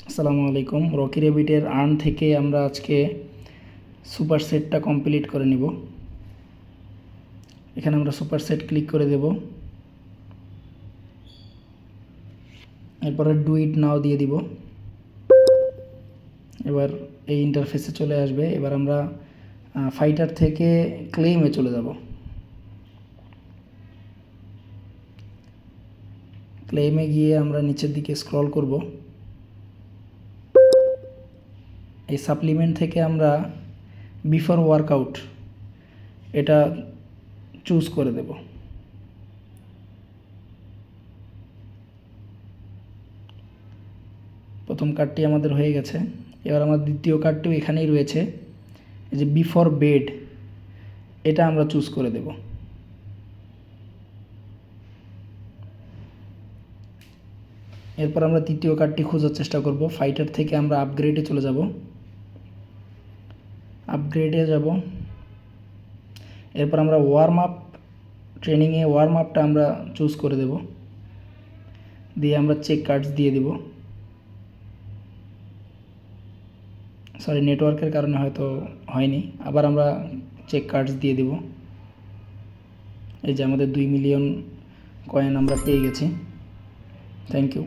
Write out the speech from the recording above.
আসসালামু আলাইকুম। Rocky রেবিটের earn থেকে আমরা আজকে সুপার সেটটা কমপ্লিট করে নিব। এখানে আমরা সুপার সেট ক্লিক করে দেব, এরপরে ডু ইট নাও দিয়ে দিব। এবার এই ইন্টারফেসে চলে আসবে। এবার আমরা ফাইটার থেকে ক্লেমে চলে যাব। ক্লেমে গিয়ে আমরা নিচের দিকে স্ক্রল করব। এই সাপ্লিমেন্ট থেকে আমরা বিফোর ওয়ার্কআউট এটা চুজ করে দেব। প্রথম কার্ডটি আমাদের হয়ে গেছে। এবার আমার দ্বিতীয় কার্ডটিও এখানেই রয়েছে, এই যে বিফোর বেড, এটা আমরা চুজ করে দেব। এরপর আমরা তৃতীয় কার্ডটি খোঁজার চেষ্টা করব। ফাইটার থেকে আমরা আপগ্রেডে চলে যাব। আপগ্রেডে যাব, এরপর আমরা ওয়ার্ম আপ ট্রেনিংয়ে ওয়ার্ম আপটা আমরা চুজ করে দেব, দিয়ে আমরা চেক কার্ডস দিয়ে দিব। সরি, নেটওয়ার্কের কারণে হয়তো হয়নি। আবার আমরা চেক কার্ডস দিয়ে দিব। এই যে আমাদের 2 মিলিয়ন কয়েন আমরা পেয়ে গেছি। Thank you.